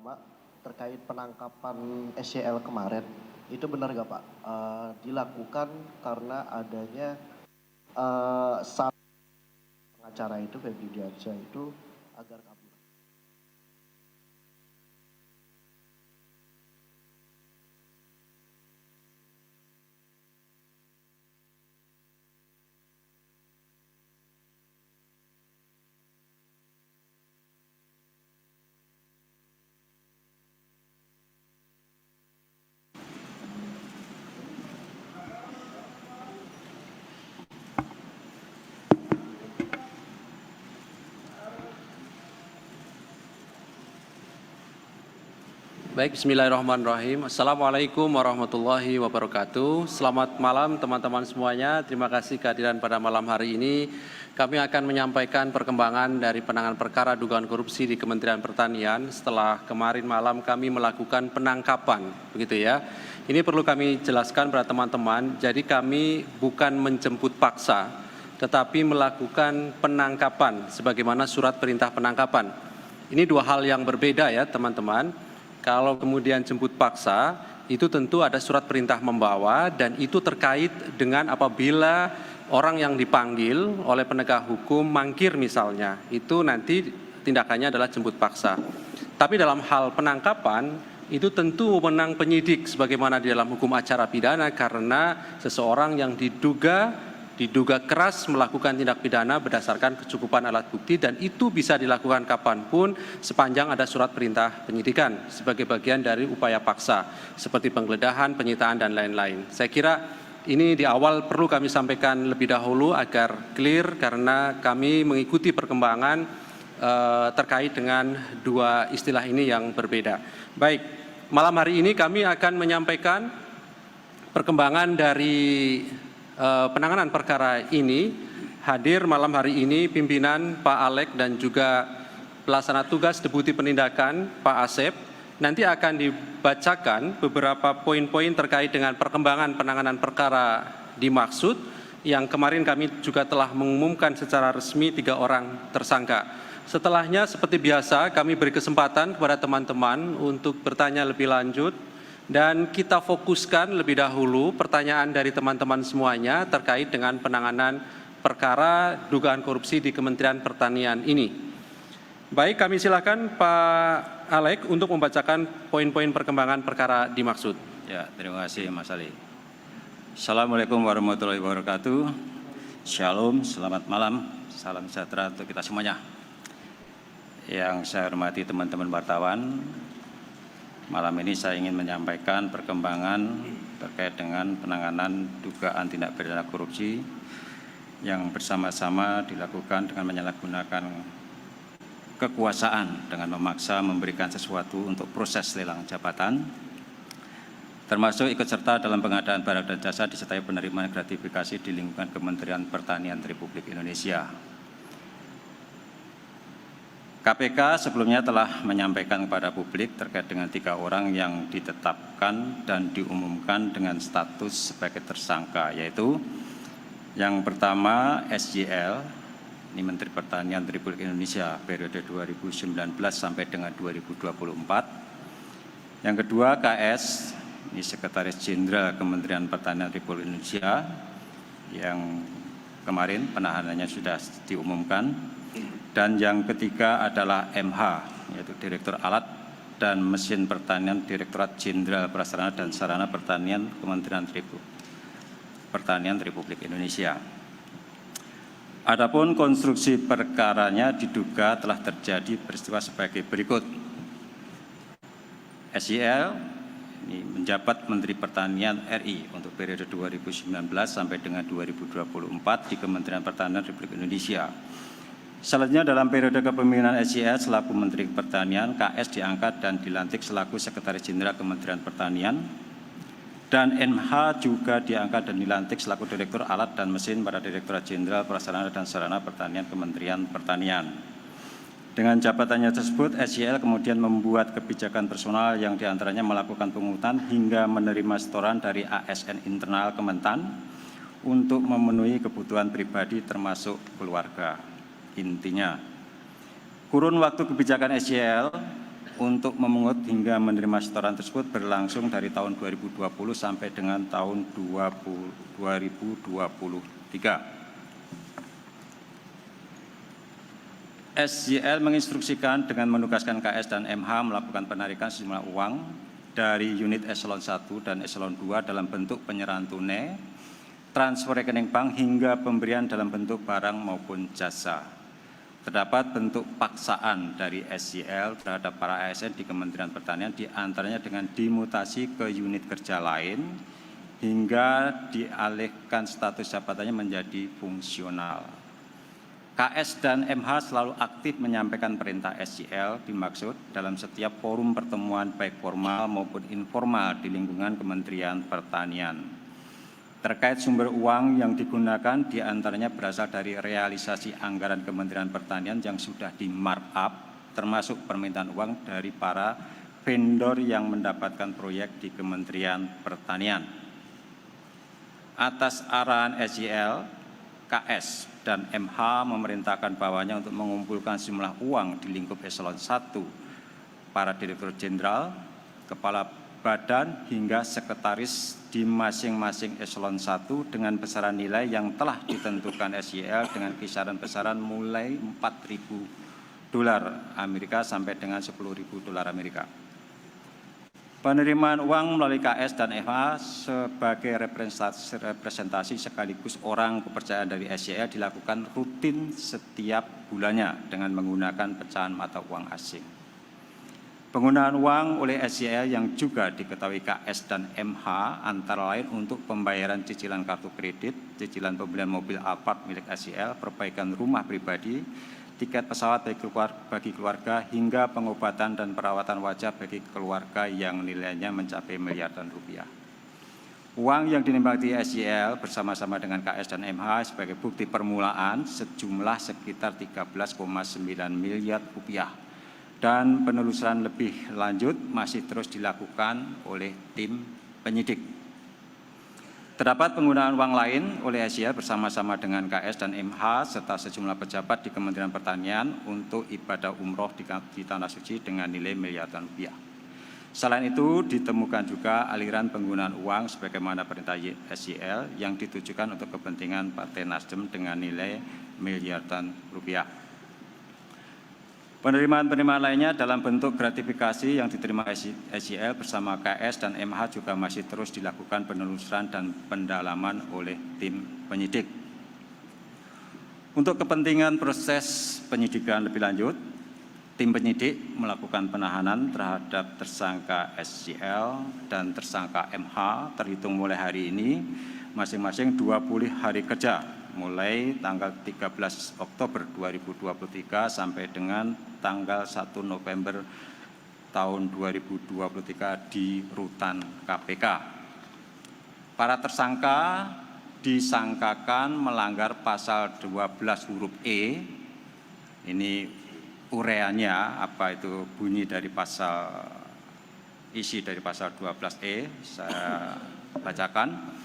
pertama terkait penangkapan SCL kemarin, itu benar nggak Pak? Dilakukan karena adanya saat pengacara itu Febri Diansyah itu agar kabur. Baik, bismillahirrahmanirrahim. Assalamualaikum warahmatullahi wabarakatuh. Selamat malam teman-teman semuanya. Terima kasih kehadiran pada malam hari ini. Kami akan menyampaikan perkembangan dari penanganan perkara dugaan korupsi di Kementerian Pertanian setelah kemarin malam kami melakukan penangkapan, begitu ya. Ini perlu kami jelaskan pada teman-teman, jadi kami bukan menjemput paksa, tetapi melakukan penangkapan sebagaimana surat perintah penangkapan. Ini dua hal yang berbeda ya teman-teman. Kalau kemudian jemput paksa, itu tentu ada surat perintah membawa dan itu terkait dengan apabila orang yang dipanggil oleh penegak hukum mangkir misalnya, itu nanti tindakannya adalah jemput paksa. Tapi dalam hal penangkapan, itu tentu wewenang penyidik sebagaimana di dalam hukum acara pidana karena seseorang yang diduga keras melakukan tindak pidana berdasarkan kecukupan alat bukti dan itu bisa dilakukan kapanpun sepanjang ada surat perintah penyidikan sebagai bagian dari upaya paksa seperti penggeledahan, penyitaan, dan lain-lain. Saya kira ini di awal perlu kami sampaikan lebih dahulu agar clear karena kami mengikuti perkembangan terkait dengan dua istilah ini yang berbeda. Baik, malam hari ini kami akan menyampaikan perkembangan dari penanganan perkara ini. Hadir malam hari ini pimpinan Pak Alek dan juga pelaksana tugas Deputi Penindakan Pak Asep. Nanti akan dibacakan beberapa poin-poin terkait dengan perkembangan penanganan perkara dimaksud yang kemarin kami juga telah mengumumkan secara resmi 3 orang tersangka. Setelahnya seperti biasa kami beri kesempatan kepada teman-teman untuk bertanya lebih lanjut. Dan kita fokuskan lebih dahulu pertanyaan dari teman-teman semuanya terkait dengan penanganan perkara dugaan korupsi di Kementerian Pertanian ini. Baik, kami silakan Pak Alek untuk membacakan poin-poin perkembangan perkara dimaksud. Ya, terima kasih Mas Ali. Assalamualaikum warahmatullahi wabarakatuh. Shalom, selamat malam, salam sejahtera untuk kita semuanya. Yang saya hormati teman-teman wartawan, malam ini saya ingin menyampaikan perkembangan terkait dengan penanganan dugaan tindak pidana korupsi yang bersama-sama dilakukan dengan menyalahgunakan kekuasaan dengan memaksa memberikan sesuatu untuk proses lelang jabatan, termasuk ikut serta dalam pengadaan barang dan jasa disertai penerimaan gratifikasi di lingkungan Kementerian Pertanian Republik Indonesia. KPK sebelumnya telah menyampaikan kepada publik terkait dengan 3 orang yang ditetapkan dan diumumkan dengan status sebagai tersangka, yaitu yang pertama SJL, ini Menteri Pertanian Republik Indonesia periode 2019 sampai dengan 2024. Yang kedua KS, ini Sekretaris Jenderal Kementerian Pertanian Republik Indonesia yang kemarin penahanannya sudah diumumkan. Dan yang ketiga adalah MH, yaitu Direktur Alat dan Mesin Pertanian Direktorat Jenderal Prasarana dan Sarana Pertanian Kementerian Pertanian Republik Indonesia. Adapun konstruksi perkaranya diduga telah terjadi peristiwa sebagai berikut. SJL ini menjabat Menteri Pertanian RI untuk periode 2019 sampai dengan 2024 di Kementerian Pertanian Republik Indonesia. Selanjutnya dalam periode kepemimpinan SJL selaku Menteri Pertanian, KS diangkat dan dilantik selaku Sekretaris Jenderal Kementerian Pertanian, dan MH juga diangkat dan dilantik selaku Direktur Alat dan Mesin pada Direktorat Jenderal Prasarana dan Sarana Pertanian Kementerian Pertanian. Dengan jabatannya tersebut, SJL kemudian membuat kebijakan personal yang diantaranya melakukan pungutan hingga menerima setoran dari ASN internal Kementan untuk memenuhi kebutuhan pribadi termasuk keluarga. Intinya, kurun waktu kebijakan SJL untuk memungut hingga menerima setoran tersebut berlangsung dari tahun 2020 sampai dengan tahun 2023. SJL menginstruksikan dengan menugaskan KS dan MH melakukan penarikan sejumlah uang dari unit eselon 1 dan eselon 2 dalam bentuk penyerahan tunai, transfer rekening bank hingga pemberian dalam bentuk barang maupun jasa. Terdapat bentuk paksaan dari SJL terhadap para ASN di Kementerian Pertanian, diantaranya dengan dimutasi ke unit kerja lain hingga dialihkan status jabatannya menjadi fungsional. KS dan MH selalu aktif menyampaikan perintah SJL dimaksud dalam setiap forum pertemuan baik formal maupun informal di lingkungan Kementerian Pertanian. Terkait sumber uang yang digunakan diantaranya berasal dari realisasi anggaran Kementerian Pertanian yang sudah di markup, termasuk permintaan uang dari para vendor yang mendapatkan proyek di Kementerian Pertanian. Atas arahan SJL, KS dan MH memerintahkan bawahannya untuk mengumpulkan sejumlah uang di lingkup eselon 1, para direktur jenderal, kepala badan hingga sekretaris di masing-masing eselon 1 dengan besaran nilai yang telah ditentukan SJL dengan kisaran besaran mulai $4.000 sampai dengan $10.000. Penerimaan uang melalui KS dan MH sebagai representasi sekaligus orang kepercayaan dari SJL dilakukan rutin setiap bulannya dengan menggunakan pecahan mata uang asing. Penggunaan uang oleh SJL yang juga diketahui KS dan MH antara lain untuk pembayaran cicilan kartu kredit, cicilan pembelian mobil Alphard milik SJL, perbaikan rumah pribadi, tiket pesawat bagi keluarga, hingga pengobatan dan perawatan wajah bagi keluarga yang nilainya mencapai miliaran rupiah. Uang yang dinikmati SJL bersama-sama dengan KS dan MH sebagai bukti permulaan sejumlah sekitar 13,9 miliar rupiah. Dan penelusuran lebih lanjut masih terus dilakukan oleh tim penyidik. Terdapat penggunaan uang lain oleh SJL bersama-sama dengan KS dan MH serta sejumlah pejabat di Kementerian Pertanian untuk ibadah umroh di Tanah Suci dengan nilai miliaran rupiah. Selain itu ditemukan juga aliran penggunaan uang sebagaimana perintah SJL yang ditujukan untuk kepentingan Partai Nasdem dengan nilai miliaran rupiah. Penerimaan-penerimaan lainnya dalam bentuk gratifikasi yang diterima SJL bersama KS dan MH juga masih terus dilakukan penelusuran dan pendalaman oleh tim penyidik. Untuk kepentingan proses penyidikan lebih lanjut, tim penyidik melakukan penahanan terhadap tersangka SJL dan tersangka MH terhitung mulai hari ini masing-masing 20 hari kerja mulai tanggal 13 Oktober 2023 sampai dengan tanggal 1 November tahun 2023 di rutan KPK. Para tersangka disangkakan melanggar pasal 12 huruf E. Ini ureanya apa itu bunyi dari isi dari pasal 12E, saya bacakan.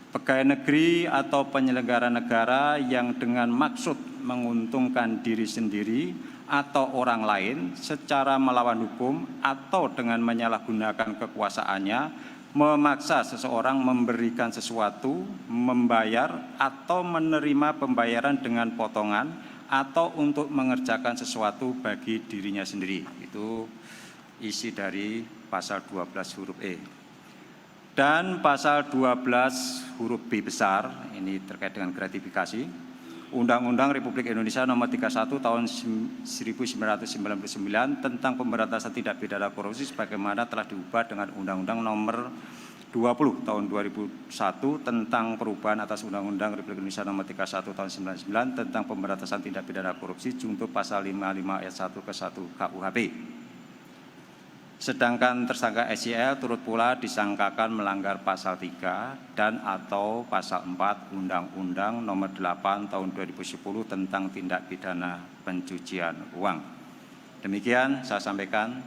Pegawai negeri atau penyelenggara negara yang dengan maksud menguntungkan diri sendiri atau orang lain secara melawan hukum atau dengan menyalahgunakan kekuasaannya memaksa seseorang memberikan sesuatu, membayar atau menerima pembayaran dengan potongan atau untuk mengerjakan sesuatu bagi dirinya sendiri. Itu isi dari pasal 12 huruf E. Dan pasal 12 huruf B besar, ini terkait dengan gratifikasi, Undang-Undang Republik Indonesia Nomor 31 Tahun 1999 tentang pemberantasan tindak pidana korupsi sebagaimana telah diubah dengan Undang-Undang Nomor 20 Tahun 2001 tentang perubahan atas Undang-Undang Republik Indonesia Nomor 31 Tahun 1999 tentang pemberantasan tindak pidana korupsi junto pasal 55 ayat 1 ke 1 KUHP. Sedangkan tersangka SJL turut pula disangkakan melanggar pasal 3 dan atau pasal 4 Undang-Undang Nomor 8 Tahun 2010 tentang tindak pidana pencucian uang. Demikian saya sampaikan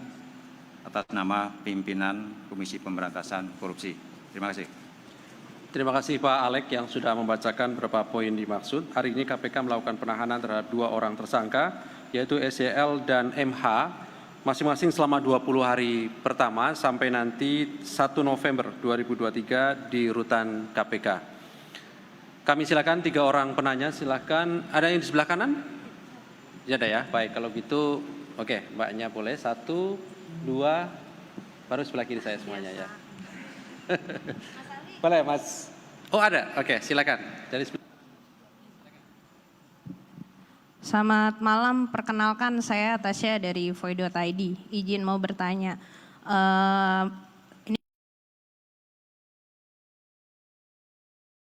atas nama pimpinan Komisi Pemberantasan Korupsi. Terima kasih. Terima kasih Pak Alek yang sudah membacakan beberapa poin dimaksud. Hari ini KPK melakukan penahanan terhadap 2 orang tersangka, yaitu SJL dan MH, masing-masing selama 20 hari pertama sampai nanti 1 November 2023 di rutan KPK. Kami silakan 3 orang penanya, silakan. Ada yang di sebelah kanan? Ya ada ya, baik kalau gitu, oke, mbaknya boleh, 1, 2, baru sebelah kiri saya semuanya ya. Boleh Mas? Oh ada, oke silakan. Dari Selamat malam, perkenalkan saya Tasya dari Void.id. Izin mau bertanya,